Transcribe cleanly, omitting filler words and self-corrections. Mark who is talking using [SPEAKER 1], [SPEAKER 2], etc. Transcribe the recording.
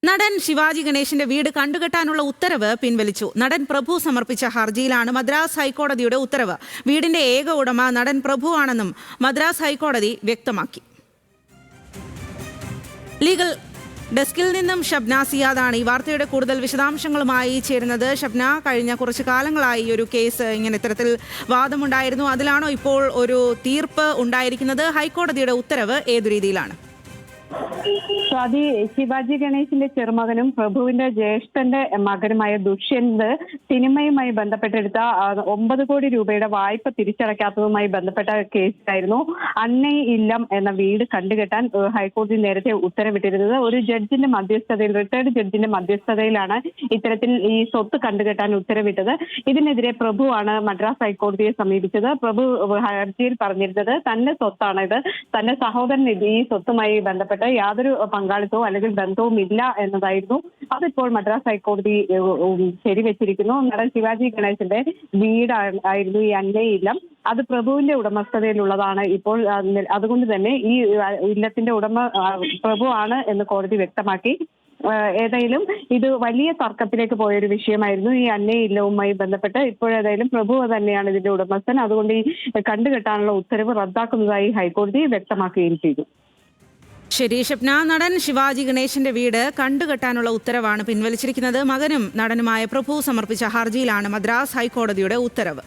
[SPEAKER 1] നടൻ ശിവാജി ഗണേശിന്റെ വീട് കണ്ടുകെട്ടാനുള്ള ഉത്തരവ് പിൻവലിച്ചു. നടൻ പ്രഭു സമർപ്പിച്ച ഹർജിയിലാണ് മദ്രാസ് ഹൈക്കോടതിയുടെ ഉത്തരവ്. വീടിന്റെ ഏക ഉടമ നടൻ പ്രഭു ആണെന്നും മദ്രാസ് ഹൈക്കോടതി വ്യക്തമാക്കി. ലീഗൽ ഡെസ്കിൽ നിന്നും ഷബ്ന സിയാദാണ് ഈ വാർത്തയുടെ കൂടുതൽ വിശദാംശങ്ങളുമായി ചേരുന്നത്. ഷബ്ന, കഴിഞ്ഞ കുറച്ചു കാലങ്ങളായി ഒരു കേസ് ഇത്തരത്തിൽ വാദമുണ്ടായിരുന്നു. അതിലാണോ ഇപ്പോൾ ഒരു തീർപ്പ് ഉണ്ടായിരിക്കുന്നത്? ഹൈക്കോടതിയുടെ ഉത്തരവ് ഏതു രീതിയിലാണ്?
[SPEAKER 2] സ്വാതി, ശിവാജി ഗണേശിന്റെ ചെറുമകനും പ്രഭുവിന്റെ ജ്യേഷ്ഠന്റെ മകനുമായ ദുഷ്യന്ത് സിനിമയുമായി ബന്ധപ്പെട്ടെടുത്ത 9 കോടി രൂപയുടെ വായ്പ തിരിച്ചടയ്ക്കാത്തതുമായി ബന്ധപ്പെട്ട കേസിലായിരുന്നു അന്നൈ ഇല്ലം എന്ന വീട് കണ്ടുകെട്ടാൻ ഹൈക്കോടതി നേരത്തെ ഉത്തരവിട്ടിരുന്നത്. ഒരു ജഡ്ജിന്റെ മധ്യസ്ഥതയിൽ, റിട്ടയർഡ് ജഡ്ജിന്റെ മധ്യസ്ഥതയിലാണ് ഇത്തരത്തിൽ ഈ സ്വത്ത് കണ്ടുകെട്ടാൻ ഉത്തരവിട്ടത്. ഇതിനെതിരെ പ്രഭുവാണ് മദ്രാസ് ഹൈക്കോടതിയെ സമീപിച്ചത്. പ്രഭു ഹർജിയിൽ പറഞ്ഞിരുന്നത് തന്റെ സ്വത്താണ് ഇത്, തന്റെ സഹോദരൻ ഈ സ്വത്തുമായി ബന്ധപ്പെട്ട് യാതൊരു പങ്കാളിത്തവും അല്ലെങ്കിൽ ബന്ധവും ഇല്ല എന്നതായിരുന്നു. അതിപ്പോൾ മദ്രാസ് ഹൈക്കോടതി ശരിവെച്ചിരിക്കുന്നു. നടൻ ശിവാജി ഗണേശന്റെ വീടായിരുന്നു ഈ അന്നൈ ഇല്ലം. അത് പ്രഭുവിന്റെ ഉടമസ്ഥതയിലുള്ളതാണ് ഇപ്പോൾ. അതുകൊണ്ട് തന്നെ ഈ ഇല്ലത്തിന്റെ ഉടമ പ്രഭു ആണ് എന്ന് കോടതി വ്യക്തമാക്കി. ഏതായാലും ഇത് വലിയ തർക്കത്തിലേക്ക് പോയൊരു വിഷയമായിരുന്നു ഈ അന്നൈ ഇല്ലവുമായി ബന്ധപ്പെട്ട്. ഇപ്പോഴേതായാലും പ്രഭു തന്നെയാണ് ഇതിന്റെ ഉടമസ്ഥൻ. അതുകൊണ്ട് ഈ കണ്ടുകെട്ടാനുള്ള ഉത്തരവ് റദ്ദാക്കുന്നതായി ഹൈക്കോടതി വ്യക്തമാക്കുകയും ചെയ്തു.
[SPEAKER 1] ശരി ഷബ്ന, നടൻ ശിവാജി ഗണേശിന്റെ വീട് കണ്ടുകെട്ടാനുള്ള ഉത്തരവാണ് പിൻവലിച്ചിരിക്കുന്നത്. മകനും നടനുമായ പ്രഭു സമർപ്പിച്ച ഹർജിയിലാണ് മദ്രാസ് ഹൈക്കോടതിയുടെ ഉത്തരവ്.